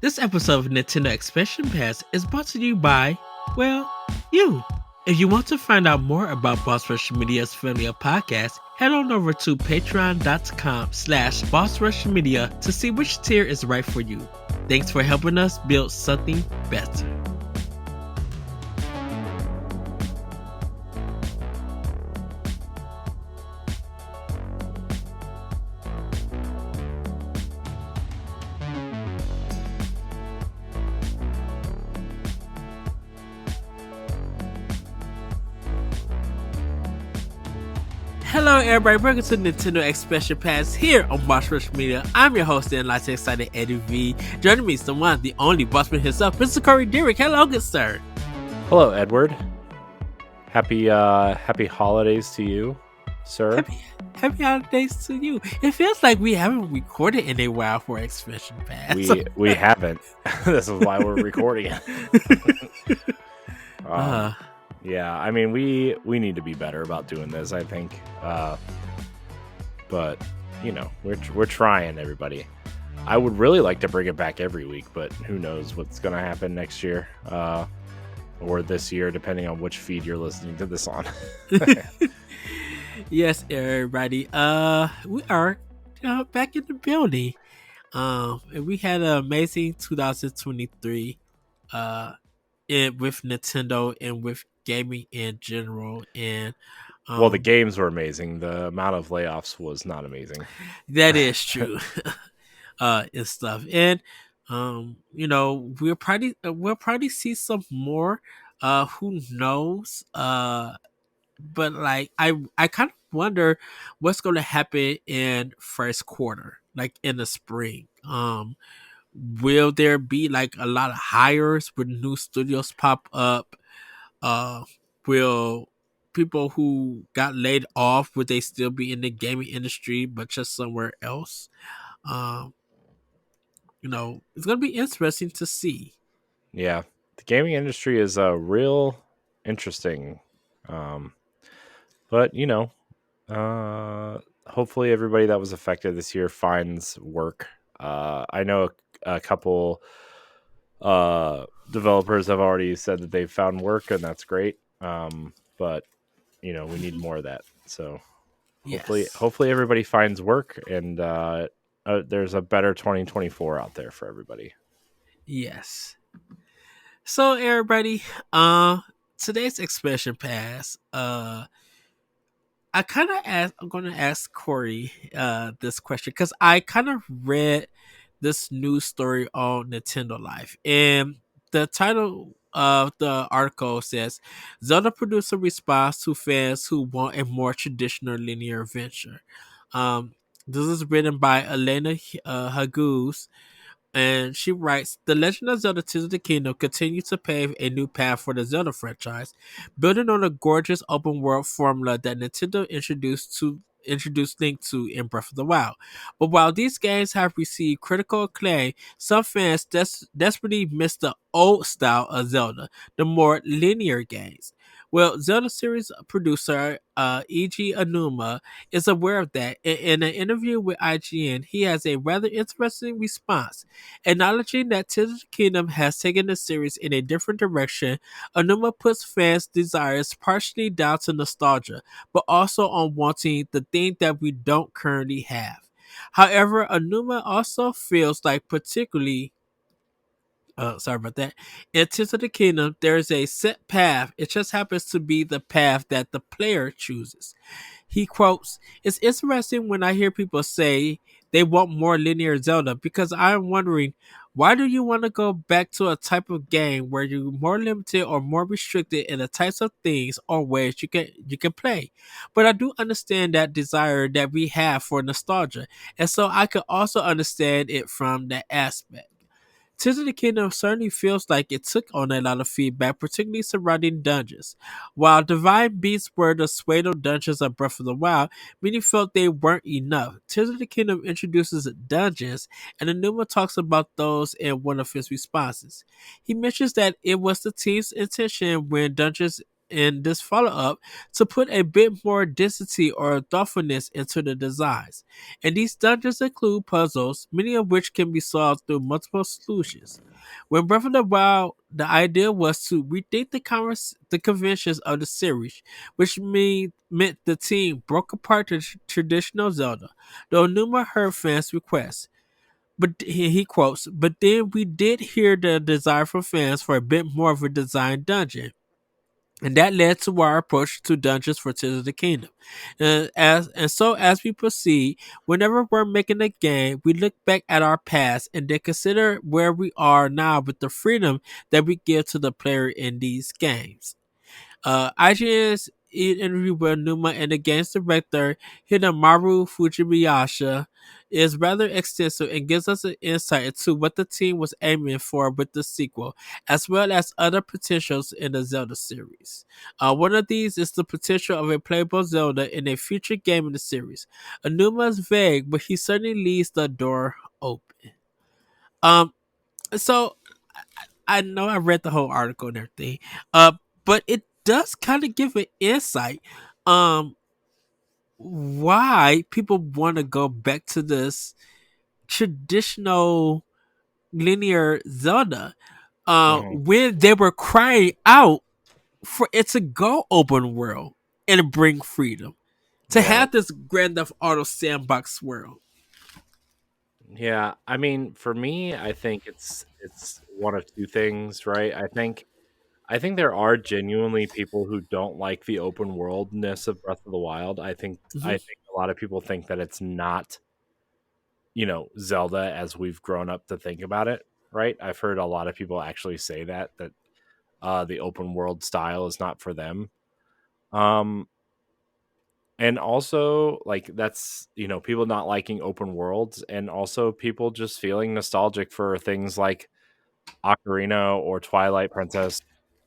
This episode of Nintendo Expansion Pass is brought to you by, well, you. If you want to find out more about Boss Rush Media's family of podcasts, head on over to patreon.com/Boss Rush Media to see which tier is right for you. Thanks for helping us build something better. Hello everybody, welcome to Nintendo Expansion Pass here on Boss Rush Media. I'm your host and light excited Eddie V. Joining me is the one, the only bossman himself, Mr. Corey Derrick. Hello, good sir. Hello, Edward. Happy holidays to you, sir. Happy holidays to you. It feels like we haven't recorded in a while for Expansion Pass. We haven't. This is why we're recording it. Yeah, I mean we need to be better about doing this, I think. But you know, we're trying, everybody. I would really like to bring it back every week, but who knows what's gonna happen next year, or this year, depending on which feed you're listening to this on. Yes, everybody. We are back in the building. And we had an amazing 2023 with Nintendo and with gaming in general. And well, the games were amazing. The amount of layoffs was not amazing. That is true. And stuff. And you know, we'll probably see some more. Who knows? But like I kind of wonder what's going to happen in first quarter, like in the spring. Will there be like a lot of hires? Will new studios pop up? Will people who got laid off, would they still be in the gaming industry but just somewhere else? You know, it's gonna be interesting to see. Yeah, the gaming industry is real interesting. But you know, hopefully everybody that was affected this year finds work. I know a couple developers have already said that they've found work, and that's great. But you know, we need more of that. So hopefully everybody finds work, and there's a better 2024 out there for everybody. Yes. So everybody, today's expansion pass, I'm gonna ask Corey this question because I kind of read this news story on Nintendo Life, and the title of the article says Zelda producer responds to fans who want a more traditional linear adventure. This is written by Elena Haguz, and she writes, The Legend of Zelda Tears of the Kingdom continues to pave a new path for the Zelda franchise, building on the gorgeous open world formula that Nintendo introduced Link to in Breath of the Wild. But while these games have received critical acclaim, some fans desperately miss the old style of Zelda, the more linear games. Well, Zelda series producer E.G. Anuma is aware of that. In an interview with IGN, he has a rather interesting response. Acknowledging that Tears of the Kingdom has taken the series in a different direction, Anuma puts fans' desires partially down to nostalgia, but also on wanting the thing that we don't currently have. However, Anuma also feels like particularly sorry about that. In Tears of the Kingdom, there is a set path. It just happens to be the path that the player chooses. He quotes, It's interesting when I hear people say they want more linear Zelda because I'm wondering, why do you want to go back to a type of game where you're more limited or more restricted in the types of things or ways you can play? But I do understand that desire that we have for nostalgia, and so I could also understand it from that aspect. Tears of the Kingdom certainly feels like it took on a lot of feedback, particularly surrounding dungeons. While Divine Beasts were the pseudo dungeons of Breath of the Wild, many felt they weren't enough. Tears of the Kingdom introduces dungeons, and Enuma talks about those in one of his responses. He mentions that it was the team's intention when dungeons in this follow up to put a bit more density or thoughtfulness into the designs. And these dungeons include puzzles, many of which can be solved through multiple solutions. When Breath of the Wild, the idea was to rethink the conventions of the series, which meant the team broke apart the traditional Zelda, though Numa heard fans' requests. But he quotes, but then we did hear the desire from fans for a bit more of a designed dungeon. And that led to our approach to dungeons for Tears of the Kingdom. And so as we proceed, whenever we're making a game, we look back at our past and then consider where we are now with the freedom that we give to the player in these games. IGN's interview with Numa and the game's director Hidemaru Fujimiyasha is rather extensive and gives us an insight into what the team was aiming for with the sequel, as well as other potentials in the Zelda series. One of these is the potential of a playable Zelda in a future game in the series. Numa is vague, but he certainly leaves the door open. Um, so I know I read the whole article and everything, uh, but it does kind of give an insight um why people want to go back to this traditional linear Zelda Mhm. when they were crying out for it to go open world and bring freedom to Yeah. have this Grand Theft Auto sandbox world. Yeah, I mean, for me, I think it's one of two things, right? I think there are genuinely people who don't like the open worldness of Breath of the Wild. I Hmm. think a lot of people think that it's not, Zelda as we've grown up to think about it, right? I've heard a lot of people actually say that the open world style is not for them. Um and also like that's, people not liking open worlds and also people just feeling nostalgic for things like Ocarina or Twilight Princess,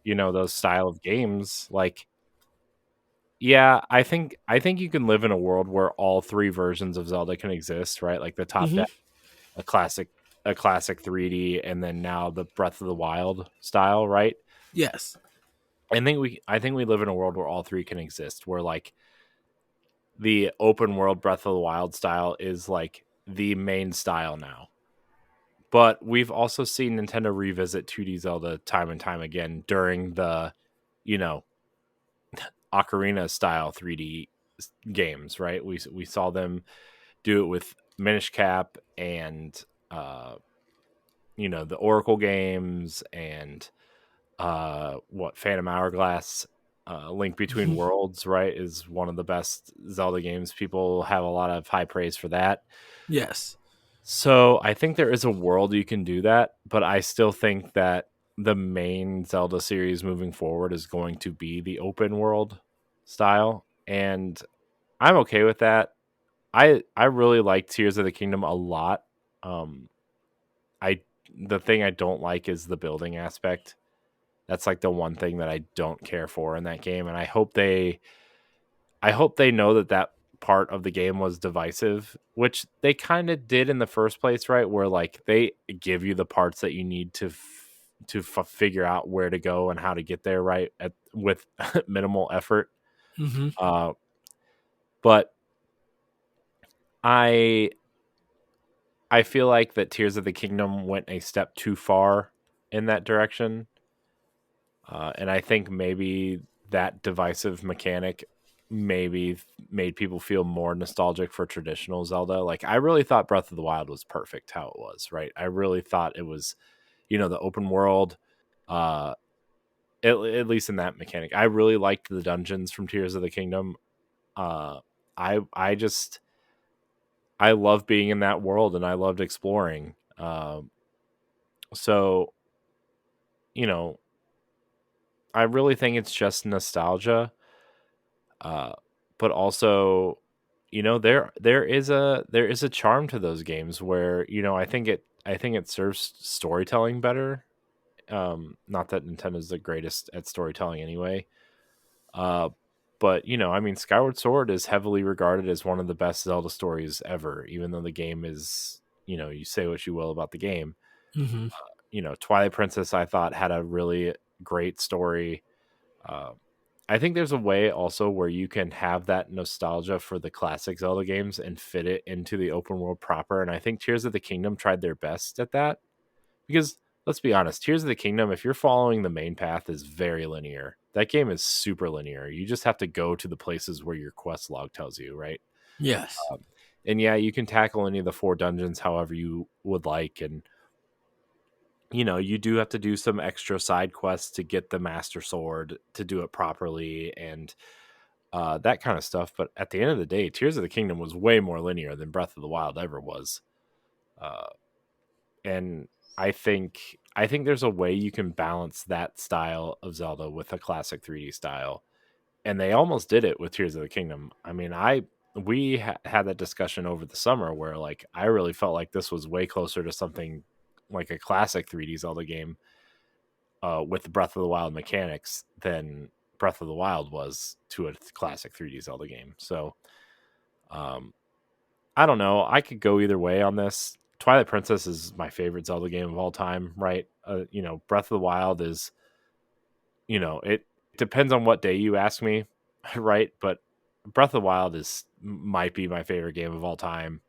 those style of games. Like, yeah, I think you can live in a world where all three versions of Zelda can exist, right? Like the top Hmm. down, a classic, a classic 3D, and then now the Breath of the Wild style, right? Yes. I think we live in a world where all three can exist, where like the open world Breath of the Wild style is like the main style now. But we've also seen Nintendo revisit 2D Zelda time and time again during the, you know, Ocarina style 3D games, right? We saw them do it with Minish Cap and the Oracle games and what Phantom Hourglass, Link Between Hmm. Worlds, right, is one of the best Zelda games. People have a lot of high praise for that. Yes. So I think there is a world you can do that, but I still think that the main Zelda series moving forward is going to be the open world style, and I'm okay with that. I really like Tears of the Kingdom a lot. Um, I the thing I don't like is the building aspect. That's like the one thing that I don't care for in that game, and I hope they know that part of the game was divisive, which they kind of did in the first place, right? Where like they give you the parts that you need to figure out where to go and how to get there, right? With minimal effort. Hmm. Uh, but I I feel like that Tears of the Kingdom went a step too far in that direction, and I think maybe that divisive mechanic maybe made people feel more nostalgic for traditional Zelda. Like I really thought Breath of the Wild was perfect how it was, right? I really thought it was, the open world, uh, at least in that mechanic. I really liked the dungeons from Tears of the Kingdom. Uh, I love being in that world and I loved exploring. So you know, I really think it's just nostalgia, uh, but also, there is a charm to those games where I think it serves storytelling better. Not that Nintendo's the greatest at storytelling anyway, uh, but I mean, Skyward Sword is heavily regarded as one of the best Zelda stories ever, even though the game is, you say what you will about the game. Hmm. Twilight Princess I thought had a really great story. I think there's a way also where you can have that nostalgia for the classic Zelda games and fit it into the open world proper. And I think Tears of the Kingdom tried their best at that because let's be honest, Tears of the Kingdom, if you're following the main path, is very linear. That game is super linear. You just have to go to the places where your quest log tells you, right? Yes. Um, and yeah, you can tackle any of the 4 dungeons however you would like, and you do have to do some extra side quests to get the Master Sword to do it properly, and that kind of stuff. But at the end of the day, Tears of the Kingdom was way more linear than Breath of the Wild ever was. Uh, and I think there's a way you can balance that style of Zelda with a classic 3D style, and they almost did it with Tears of the Kingdom. I mean, we had that discussion over the summer where like I really felt like this was way closer to something like a classic 3D Zelda game with the Breath of the Wild mechanics than Breath of the Wild was to a classic 3D Zelda game. So um, I don't know. I could go either way on this. Twilight Princess is my favorite Zelda game of all time, right? Breath of the Wild is, it depends on what day you ask me, right? But Breath of the Wild is might be my favorite game of all time.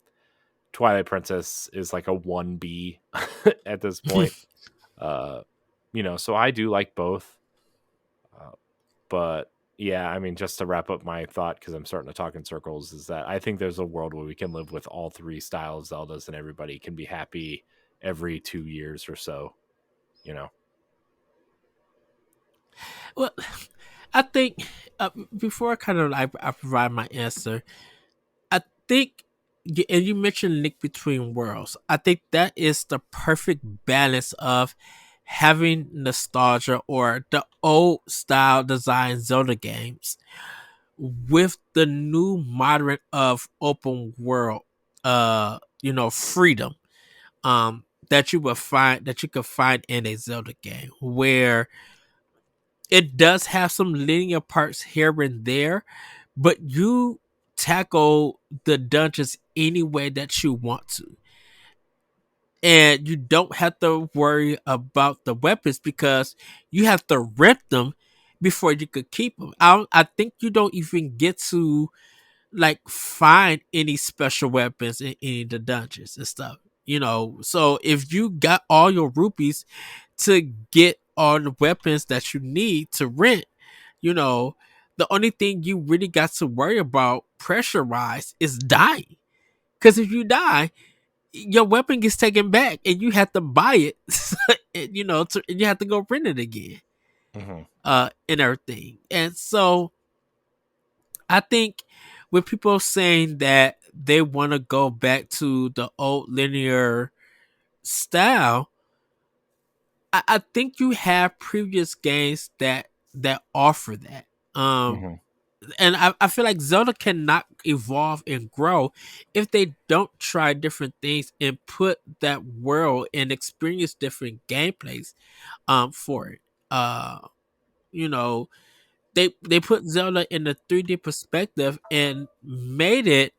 Twilight Princess is like a 1B at this point. Uh, so I do like both. Uh, but yeah, I mean, just to wrap up my thought, because I'm starting to talk in circles, is that I think there's a world where we can live with all three styles of Zeldas and everybody can be happy every 2 years or so, you know? Well, I think before I kind of I provide my answer, I think, and you mentioned Link Between Worlds. I think that is the perfect balance of having nostalgia or the old style design Zelda games with the new modern of open world, freedom. That you could find in a Zelda game where it does have some linear parts here and there, but you tackle the dungeons any way that you want to. And you don't have to worry about the weapons because you have to rent them before you could keep them. I think you don't even get to like find any special weapons in any of the dungeons and stuff. So if you got all your rupees to get all the weapons that you need to rent, you know, the only thing you really got to worry about pressure wise is dying. Because if you die, your weapon gets taken back and you have to buy it, and you have to go rent it again, Hmm. and everything. And so I think with people saying that they want to go back to the old linear style, I think you have previous games that offer that. Um, Hmm. and I feel like Zelda cannot evolve and grow if they don't try different things and put that world and experience different gameplays for it. You know, they put Zelda in a 3D perspective and made it,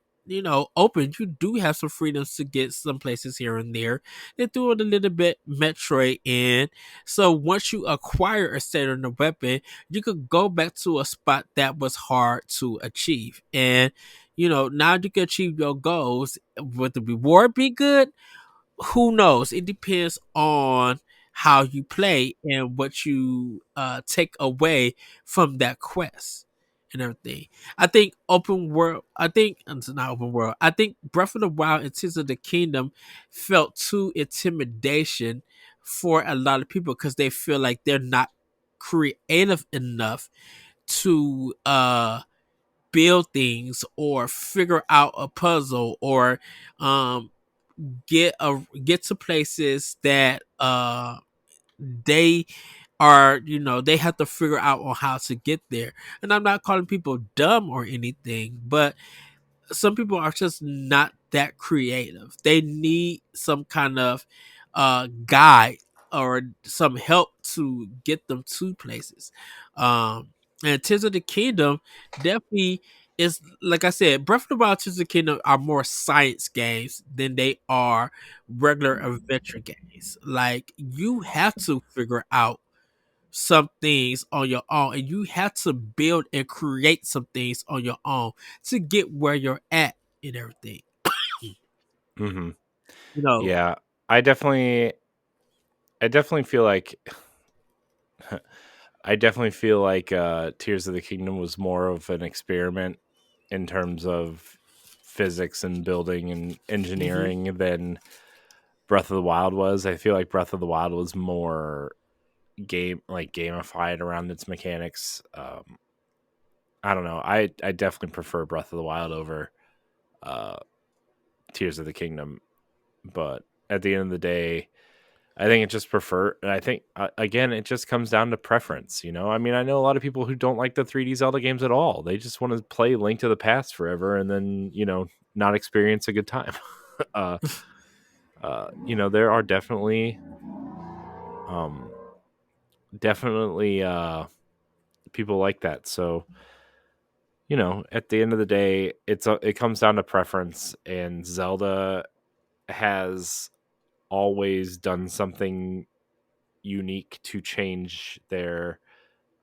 open. You do have some freedoms to get some places here and there. They threw it a little bit Metroid in. So once you acquire a certain weapon, you could go back to a spot that was hard to achieve. And now you can achieve your goals. Would the reward be good? Who knows? It depends on how you play and what you take away from that quest and everything. I think open world. I think it's not open world. I think Breath of the Wild and Tears of the Kingdom felt too intimidation for a lot of people because they feel like they're not creative enough to build things or figure out a puzzle or um get to places that they they have to figure out on how to get there. And I'm not calling people dumb or anything, but some people are just not that creative. They need some kind of guide or some help to get them to places. And Tears of the Kingdom definitely is, like I said, Breath of the Wild, Tears of the Kingdom are more science games than they are regular adventure games. Like you have to figure out some things on your own, and you have to build and create some things on your own to get where you're at and everything. Hmm. You know, Yeah, I definitely, I definitely feel like, I definitely feel like Tears of the Kingdom was more of an experiment in terms of physics and building and hmm engineering than Breath of the Wild was. I feel like Breath of the Wild was more gamified around its mechanics. I don't know. I definitely prefer Breath of the Wild over uh, Tears of the Kingdom, but at the end of the day, I think it just prefer. I think again, it just comes down to preference. You know, I mean, I know a lot of people who don't like the 3D Zelda games at all. They just want to play Link to the Past forever, and then not experience a good time. uh, there are um, definitely people like that. So at the end of the day, it comes down to preference, and Zelda has always done something unique to change their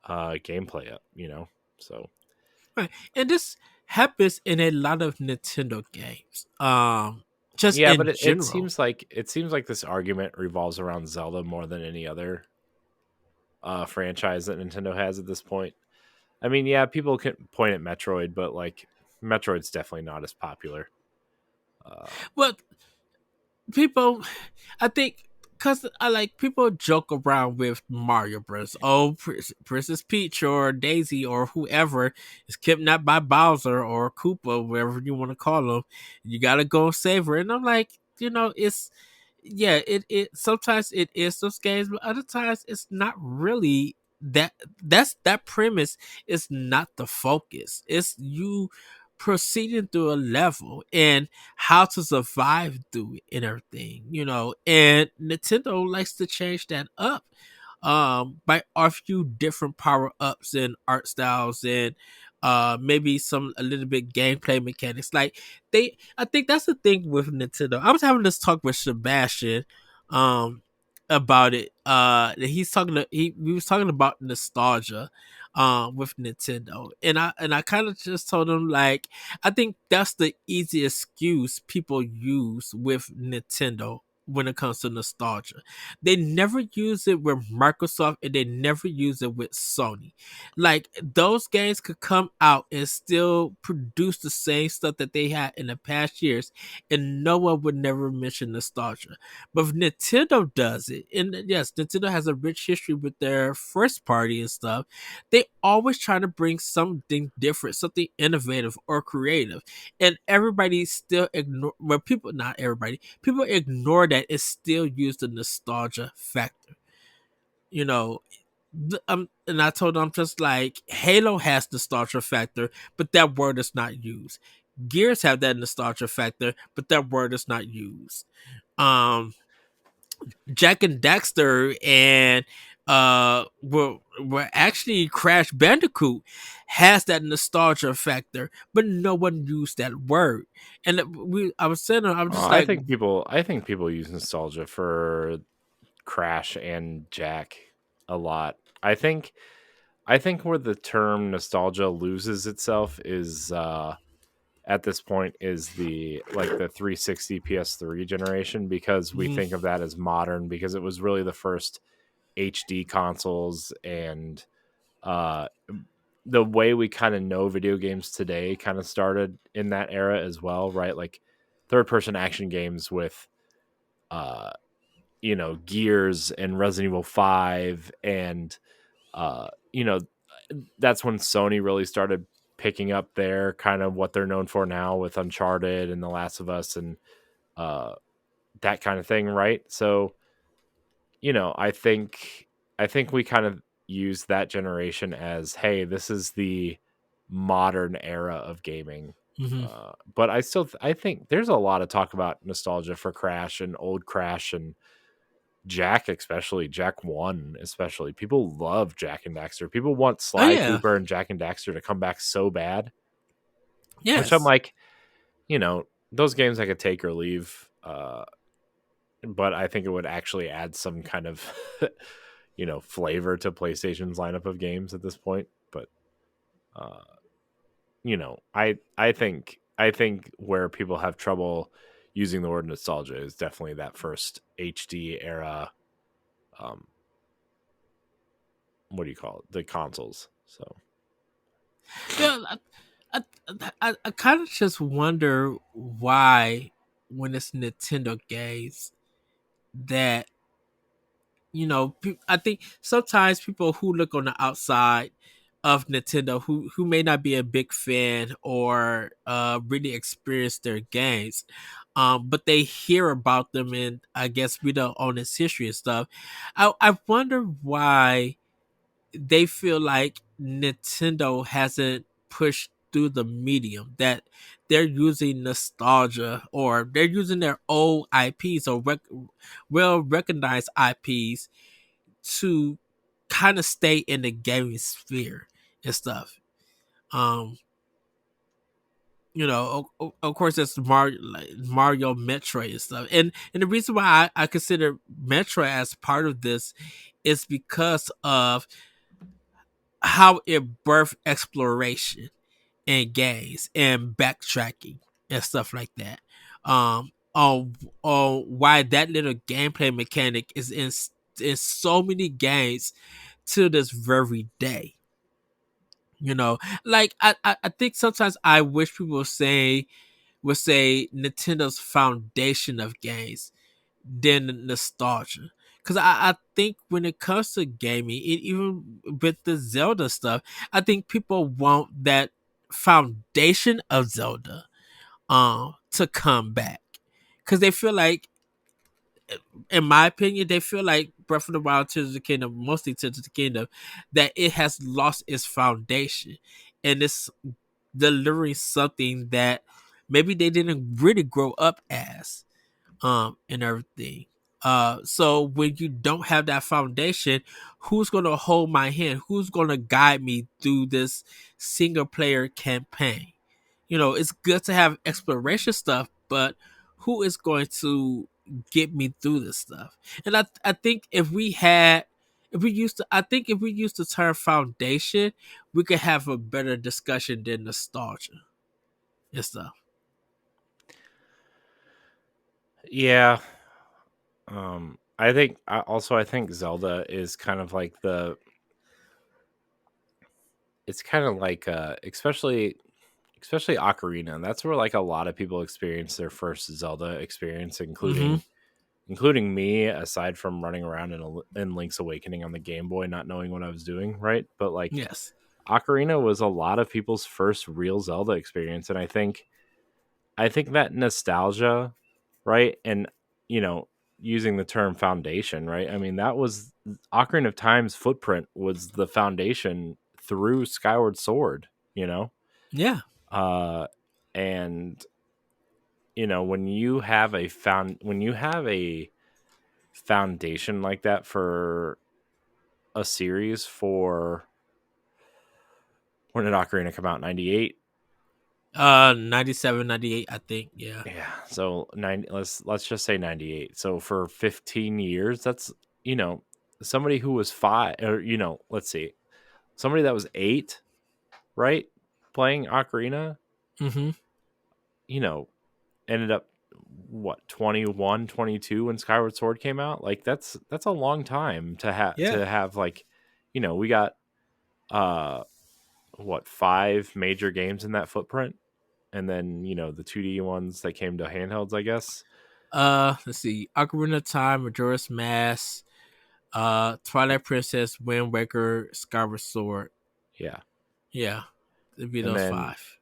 gameplay up, So right. And this happens in a lot of Nintendo games. Just yeah, but in it general. seems like this argument revolves around Zelda more than any other franchise that Nintendo has at this point. I mean, yeah, people can point at Metroid, but like Metroid's definitely not as popular. Uh, Well, people, I think, because I like people joke around with Mario Bros. Oh, Princess Peach or Daisy or whoever is kidnapped by Bowser or Koopa, whatever you want to call them. You gotta go save her, and I'm like, it's yeah, it sometimes it is those games, but other times it's not really that. That premise is not the focus. It's you proceeding through a level and how to survive through it and everything, and Nintendo likes to change that up by a few different power-ups and art styles and maybe some a little bit gameplay mechanics. Like I think that's the thing with Nintendo. I was having this talk with Sebastian um about it. He's talking to, he we was talking about nostalgia with Nintendo. And I kind of just told him, like, I think that's the easy excuse people use with Nintendo when it comes to nostalgia. They never use it with Microsoft and they never use it with Sony. Like, those games could come out and still produce the same stuff that they had in the past years, and no one would never mention nostalgia. But if Nintendo does it, and yes, Nintendo has a rich history with their first party and stuff, they always try to bring something different, something innovative or creative. And everybody still ignore, well, people, not everybody, people ignore that it still use the nostalgia factor. You know, and I told them, I'm just like, Halo has nostalgia factor, but that word is not used. Gears have that nostalgia factor, but that word is not used. Um, Jack and Daxter and were actually Crash Bandicoot has that nostalgia factor, but no one used that word. And I was saying, I was just like, I think people use nostalgia for Crash and Jack a lot. I think where the term nostalgia loses itself is at this point is the 360 PS3 generation, because we mhm, think of that as modern because it was really the first HD consoles, and uh the way we kind of know video games today kind of started in that era as well, right? Like third person action games with uh Gears and Resident Evil 5, and uh you know that's when Sony really started picking up their kind of what they're known for now with Uncharted and The Last of Us and uh that kind of thing, right? So, I think we kind of use that generation as, hey, this is the modern era of gaming. mhm. But I think there's a lot of talk about nostalgia for Crash and old Crash and Jack, especially Jack 1, especially. People love Jack and Daxter. People want Oh Sly yeah, Cooper and Jack and Daxter to come back so bad, which I'm yes, like, those games I could take or leave. But I think it would actually add some kind of flavor to PlayStation's lineup of games at this point. But uh, I think where people have trouble using the word nostalgia is definitely that first HD era. Um, what do you call it? The consoles. So Yeah, I kind of just wonder why when it's Nintendo games that I think sometimes people who look on the outside of Nintendo who may not be a big fan or really experience their games, but they hear about them and I guess read up on its history and stuff. I wonder why they feel like Nintendo hasn't pushed through the medium, that they're using nostalgia or they're using their old IPs or well recognized IPs to kind of stay in the gaming sphere and stuff. Um, of course, that's Mario, Metroid, and stuff. And the reason why I consider Metroid as part of this is because of how it birthed exploration and games and backtracking and stuff like that. On why that little gameplay mechanic is in so many games to this very day. Like I think sometimes I wish people would say Nintendo's foundation of games than nostalgia. Because I think when it comes to gaming, even with the Zelda stuff, I think people want that foundation of Zelda to come back. Because they feel like, in my opinion, they feel like Breath of the Wild, Tears of the Kingdom, mostly Tears of the Kingdom, that it has lost its foundation. And it's delivering something that maybe they didn't really grow up as and everything. So when you don't have that foundation, who's gonna hold my hand? Who's gonna guide me through this single player campaign? It's good to have exploration stuff, but who is going to get me through this stuff? And I think if we used the term foundation, we could have a better discussion than nostalgia and stuff. yeah, I think Zelda is kind of like it's kind of like especially Ocarina. And that's where like a lot of people experience their first Zelda experience, Mm-hmm. including me, aside from running around in Link's Awakening on the Game Boy, not knowing what I was doing, right? But like Yes. Ocarina was a lot of people's first real Zelda experience, and I think that nostalgia, right? And you know, using the term foundation, right? I mean, that was Ocarina of Time's footprint was the foundation through Skyward Sword, you know? Yeah. Uh and when you have a foundation like that for a series for when did Ocarina come out? 98. 97, 98, I think. Yeah. Yeah, so 90, let's just say 98. So for 15 years, that's somebody who was 5, or let's see, somebody that was 8, right, playing Ocarina, Mm-hmm. you know ended up what, 21, 22 when Skyward Sword came out. Like that's a long time Yeah. to have like, we got uh what, 5 major games in that footprint, and then the 2D ones that came to handhelds, I guess. Let's see. Ocarina of Time, Majora's Mask, Twilight Princess, Wind Waker, Skyward Sword. Yeah. Yeah. It'd be and those then 5.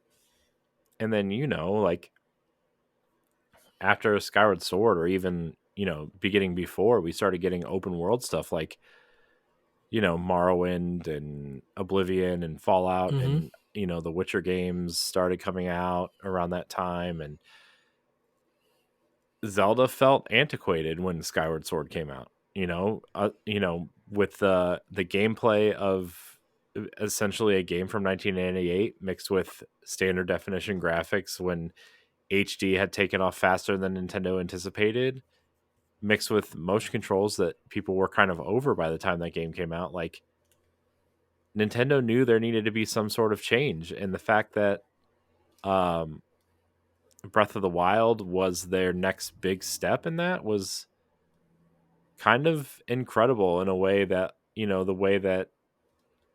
and then like after Skyward Sword, or even beginning before, we started getting open world stuff like Morrowind and Oblivion and Fallout, Mm-hmm. and the Witcher games started coming out around that time. And Zelda felt antiquated when Skyward Sword came out. With the gameplay of essentially a game from 1998 mixed with standard definition graphics, when HD had taken off faster than Nintendo anticipated. mixed with motion controls that people were kind of over by the time that game came out, like Nintendo knew there needed to be some sort of change. And the fact that um, Breath of the Wild was their next big step in that was kind of incredible in a way that, the way that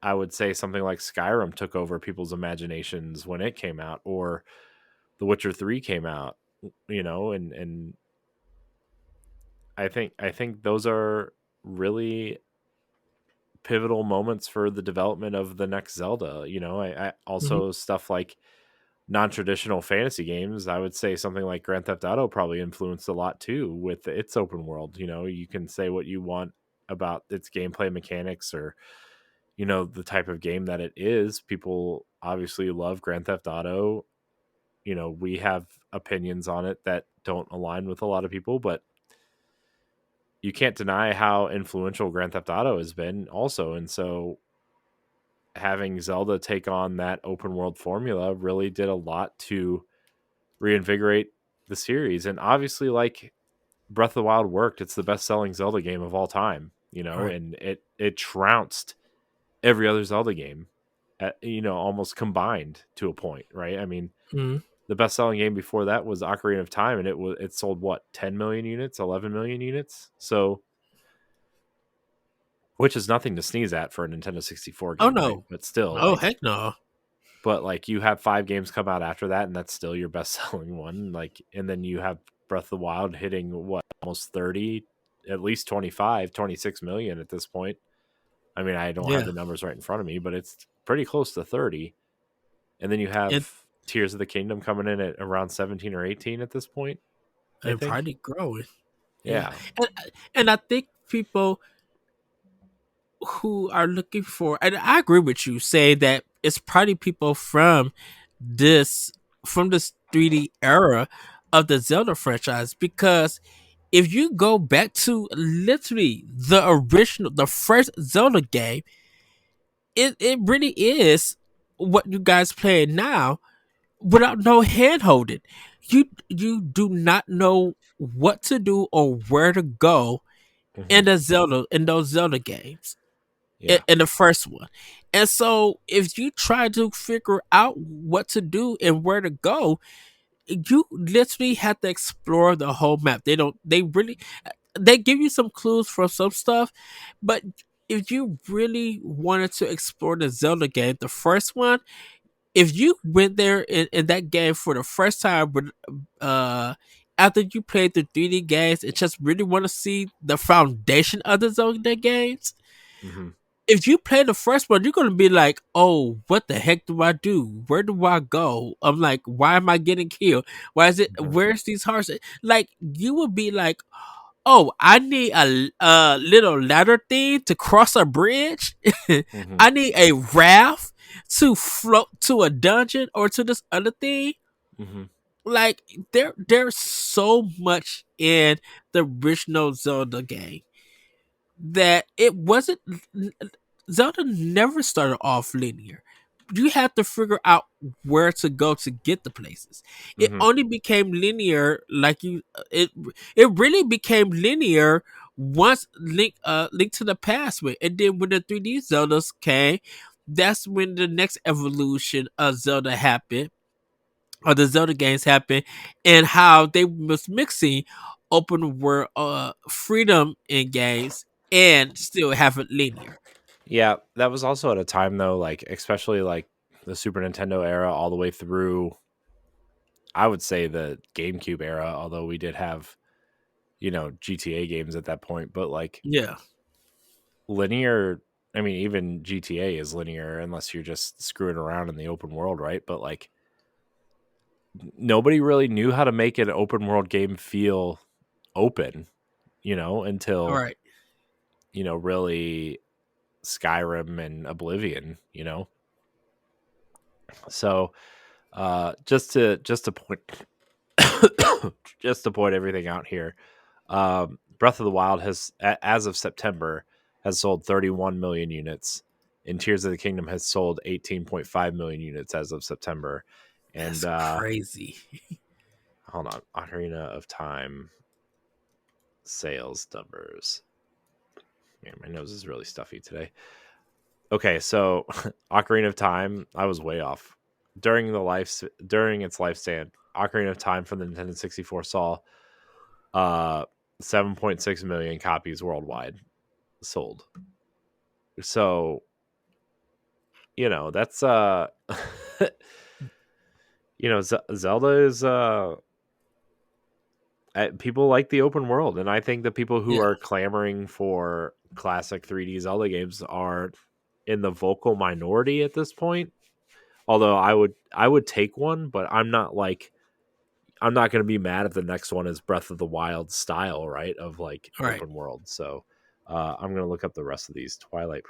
I would say something like Skyrim took over people's imaginations when it came out, or The Witcher 3 came out, and I think those are really pivotal moments for the development of the next Zelda. I Mhm. also stuff like non-traditional fantasy games. I would say something like Grand Theft Auto probably influenced a lot too with its open world. You can say what you want about its gameplay mechanics, or the type of game that it is. People obviously love Grand Theft Auto. We have opinions on it that don't align with a lot of people, but you can't deny how influential Grand Theft Auto has been also. And so having Zelda take on that open world formula really did a lot to reinvigorate the series. And obviously, like, Breath of the Wild worked. It's the best selling Zelda game of all time, Right. and it trounced every other Zelda game, almost combined to a point, right? I mean, Mhm. the best selling game before that was Ocarina of Time, and it sold what, 10 million units, 11 million units. So, which is nothing to sneeze at for a Nintendo 64 Oh game, right? no. But still, Oh like, heck no. but you have 5 games come out after that, and that's still your best selling one. Like, and then you have Breath of the Wild hitting what, almost 30, at least 25, 26 million at this point. I mean, I don't have Yeah. the numbers right in front of me, but it's pretty close to 30. And then you And have Tears of the Kingdom coming in at around 17 or 18 at this point, I and think. probably growing. Yeah. Yeah. And I think people who are looking for, and I agree with you, say that it's probably people this this 3D era of the Zelda franchise, because if you go back to literally the original, the first Zelda game, it really is what you guys play now without no hand holding. You do not know what to do or where to go Hmm. in those Zelda games, Yeah. in the first one. And so if you try to figure out what to do and where to go, you literally have to explore the whole map. They give you some clues for some stuff, but if you really wanted to explore the Zelda game, the first one, if you went there in that game for the first time, but after you played the 3D games and just really want to see the foundation of the Zelda games, Hmm. if you play the first one, you're gonna be like, "Oh, what the heck do I do? Where do I go? I'm like, why am I getting killed? Why is it? Hmm. Where's these hearts?" Like, you would be like, "Oh, I need a little ladder thing to cross a bridge. Hmm. I need a raft to float to a dungeon or to this other thing." Hmm. Like, there's so much in the original Zelda game that it wasn't. Zelda never started off linear. You have to figure out where to go to get the places. It Hmm. only became linear, like you. It really became linear once Link to the Past went, and then when the 3D Zeldas came, that's when the next evolution of Zelda happened, or the Zelda games happened, and how they was mixing open world freedom in games and still have it linear. Yeah, that was also at a time though, like, especially like the Super Nintendo era all the way through, I would say, the GameCube era, although we did have, GTA games at that point, but like Yeah. linear, I mean, even GTA is linear unless you're just screwing around in the open world, right? But like nobody really knew how to make an open world game feel open, All until, right. really Skyrim and Oblivion, So, just to point just to point everything out here, Breath of the Wild as of September, has sold 31 million units, and Tears of the Kingdom has sold 18.5 million units as of September. And That's crazy. hold on, Ocarina of Time sales numbers. Man, my nose is really stuffy today. Okay, so Ocarina of Time, I was way off. During its lifespan, Ocarina of Time for the Nintendo 64 saw uh 7.6 million copies worldwide sold. So, that's Zelda is people like the open world, and I think the people who Yeah. are clamoring for classic 3D Zelda games are in the vocal minority at this point. Although I would take one, but I'm not going to be mad if the next one is Breath of the Wild style, right? Of like All right. open world. So I'm going to look up the rest of these. Twilight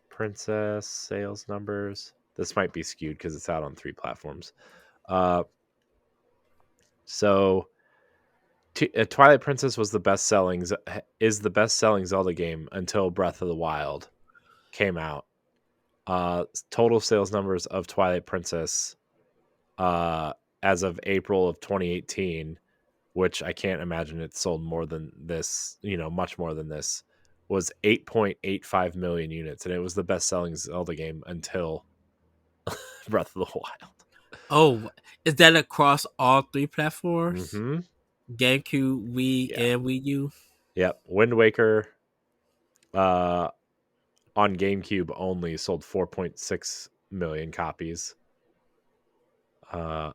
Princess sales numbers. This might be skewed because it's out on 3 platforms. Uh, so Twilight Princess was the best selling Zelda game until Breath of the Wild came out. Total sales numbers of Twilight Princess uh, as of April of 2018, which I can't imagine it sold more than this, much more than this, was 8.85 million units, and it was the best selling Zelda game until Breath of the Wild. Oh, is that across all three platforms? Mm-hmm. GameCube, Wii, Yeah. and Wii U? Yep. Wind Waker uh, on GameCube only sold 4.6 million copies. Uh,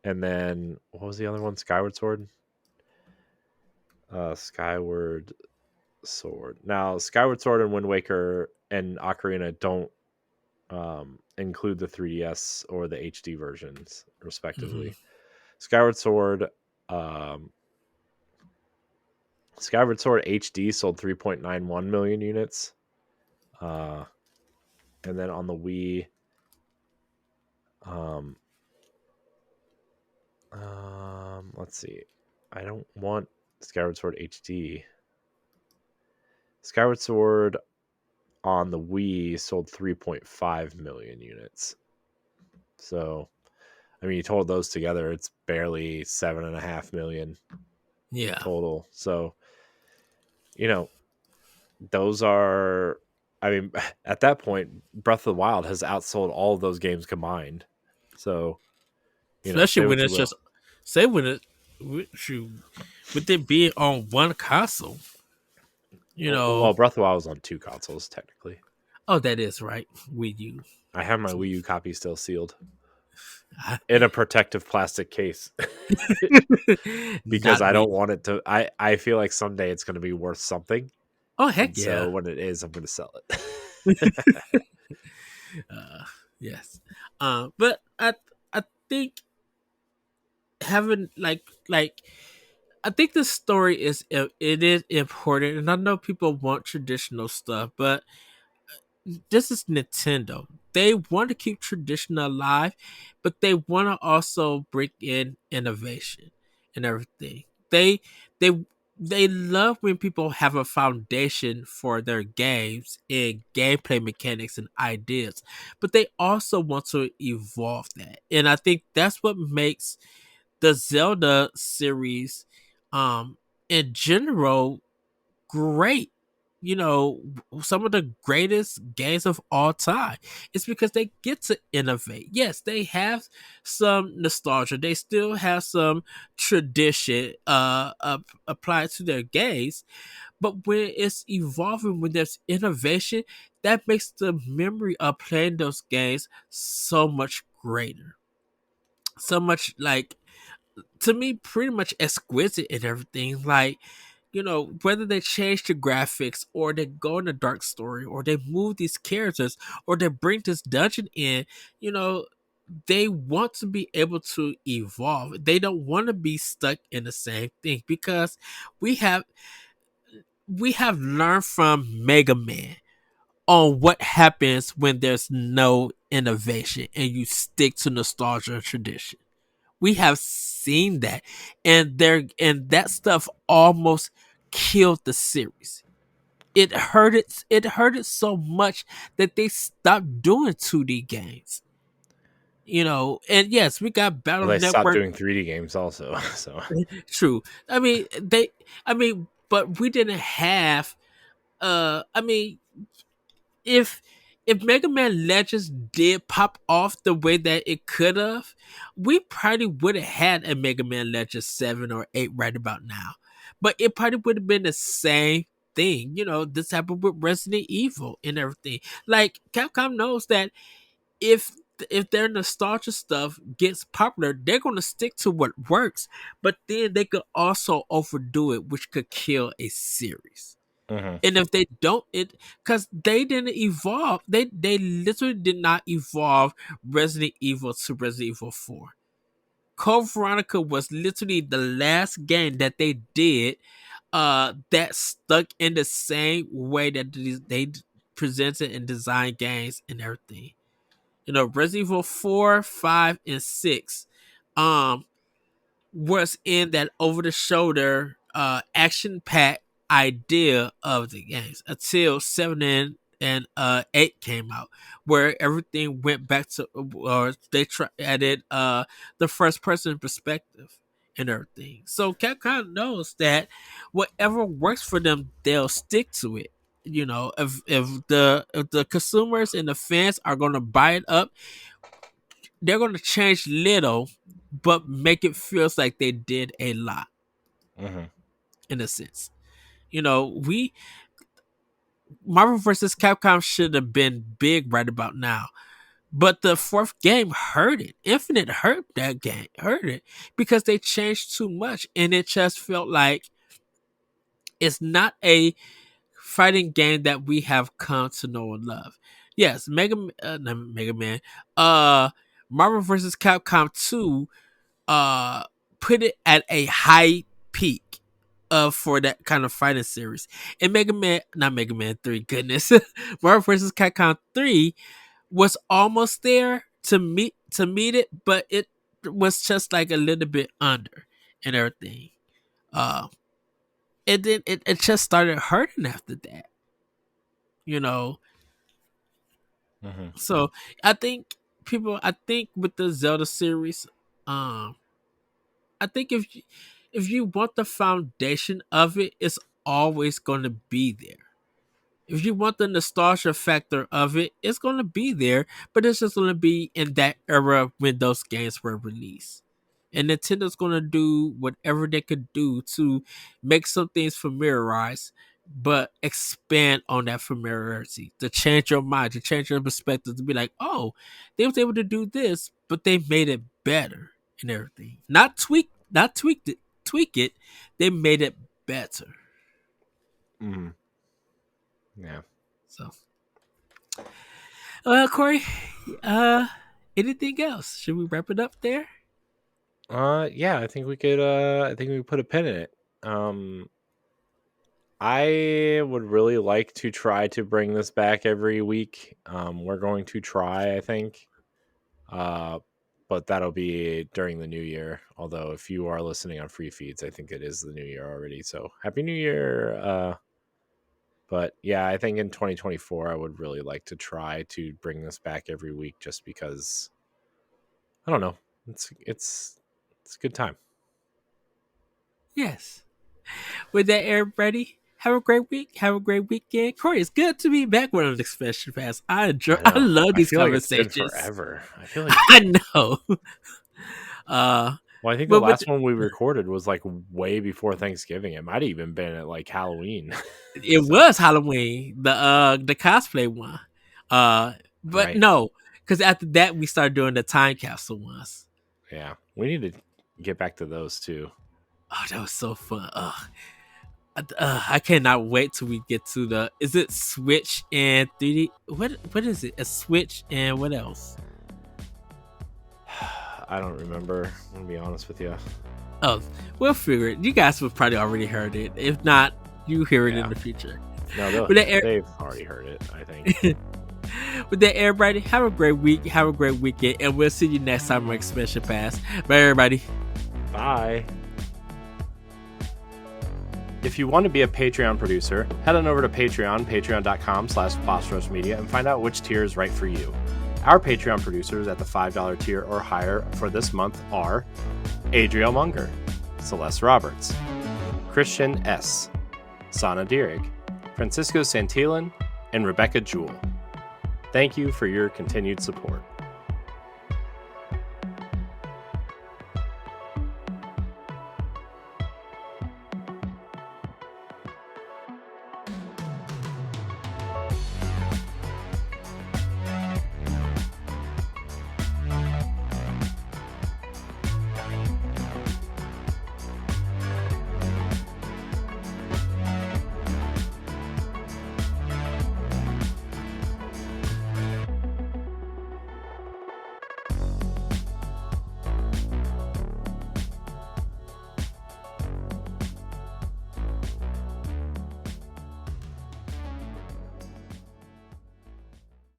and then what was the other one? Skyward Sword. Skyward Sword. Now, Skyward Sword and Wind Waker and Ocarina don't include the 3DS or the HD versions, Mm-hmm. respectively. Skyward Sword, um, Skyward Sword HD sold 3.91 million units, uh, and then on the Wii, um, let's see, I don't want Skyward Sword HD. Skyward Sword on the Wii sold 3.5 million units. So, I mean, you told those together, it's barely 7.5 million Yeah. total. So, you know, those are, I mean, at that point, Breath of the Wild has outsold all of those games combined. So, Especially say when what you it's will. just, say when it, shoot, with it being on one console, you know. Well, Breath of the Wild was on 2 consoles, technically. Oh, that is right. Wii U. I have my Wii U copy still sealed I- in a protective plastic case because Not I don't me. want it to. I feel like someday it's going to be worth something. Oh, heck And so yeah. when it is, I'm going to sell it. uh, yes. But I think having like I think the story is it is important, and I know people want traditional stuff, but this is Nintendo. They want to keep tradition alive, but they want to also bring in innovation and everything. They they love when people have a foundation for their games and gameplay mechanics and ideas, but they also want to evolve that. And I think that's what makes the Zelda series in general great. You know, some of the greatest games of all time. It's because they get to innovate. Yes, they have some nostalgia. They still have some tradition applied to their games. But when it's evolving, when there's innovation, that makes the memory of playing those games so much greater. So much like, to me, pretty much exquisite and everything. Like, you know, whether they change the graphics or they go in a dark story or they move these characters or they bring this dungeon in, you know, they want to be able to evolve. They don't want to be stuck in the same thing because we have we have learned from Mega Man on what happens when there's no innovation and you stick to nostalgia and tradition. We have seen that, and that stuff almost killed the series. It hurted so much that they stopped doing 2D games. And yes, we got Well, Battle they stopped Network. doing 3D games also. So True. But we didn't have. I mean, if Mega Man Legends did pop off the way that it could have, we probably would have had a Mega Man Legends 7 or 8 right about now. But it probably would have been the same thing. This happened with Resident Evil and everything. Like Capcom knows that if their nostalgia stuff gets popular, they're gonna stick to what works. But then they could also overdo it, which could kill a series. hmm And if they don't, because they didn't evolve, they literally did not evolve Resident Evil to Resident Evil 4. Code Veronica was literally the last game that they did that stuck in the same way that they presented and designed games and everything. Resident Evil 4, 5, and 6 um was in that over the shoulder action packed idea of the games until 7 and 8 came out, where everything went back to, or they added the first person perspective and everything. So Capcom knows that whatever works for them, they'll stick to it. If the consumers and the fans are going to buy it up, they're going to change little, but make it feels like they did a lot hmm in a sense. We Marvel vs. Capcom should have been big right about now, but the fourth game hurt it. Infinite hurt that game, hurt it because they changed too much, and it just felt like it's not a fighting game that we have come to know and love. Yes, not Mega Man, Marvel vs. Capcom 2 uh put it at a high peak for that kind of fighting series. And Mega Man 3, goodness. Marvel vs. Capcom 3 was almost there to meet it, but it was just like a little bit under and everything. Uh and then it just started hurting after that, you know. hmm So I think with the Zelda series, um I think if you want the foundation of it, it's always going to be there. If you want the nostalgia factor of it, it's going to be there, but it's just going to be in that era when those games were released. And Nintendo's going to do whatever they could do to make some things familiarized, but expand on that familiarity, to change your mind, to change your perspective, to be like, oh, they was able to do this, but they made it better and everything. Not tweak it. They made it better. hmm Yeah. So Corey, uh, anything else? Should we wrap it up there? Yeah, I think we could I think we could put a pin in it. Um I would really like to try to bring this back every week. We're going to try, I think. Uh but that'll be during the new year. Although if you are listening on free feeds, I think it is the new year already. So happy new year. But yeah, I think in 2024 I would really like to try to bring this back every week just because I don't know. It's a good time. Yes. With that, everybody, have a great week. Have a great weekend. Corey, it's good to be back with an Expression Pass. I I know. love I these feel like it's been conversations. forever. I feel like I know. Uh, well, I think the but with last one we recorded was like way before Thanksgiving. It might have even been at like Halloween. it So, was Halloween, the cosplay one. But right. no, because after that we started doing the time capsule ones. Yeah. We need to get back to those too. Oh, that was so fun. I cannot wait till we get to the. Is it Switch and 3D? What is it? A Switch and what else? I don't remember. I'm gonna be honest with you. Oh, we'll figure it. You guys have probably already heard it. If not, you hear it in Yeah. the future. No, But that, they've already heard it, I think. with that, everybody, have a great week. Have a great weekend, and we'll see you next time on Expansion Pass. Bye, everybody. Bye. If you want to be a Patreon producer, head on over to Patreon, patreon.com/BossRushMedia, and find out which tier is right for you. Our Patreon producers at the $5 tier or higher for this month are Adriel Munger, Celeste Roberts, Christian S., Sana Dierig, Francisco Santillan, and Rebecca Jewell. Thank you for your continued support.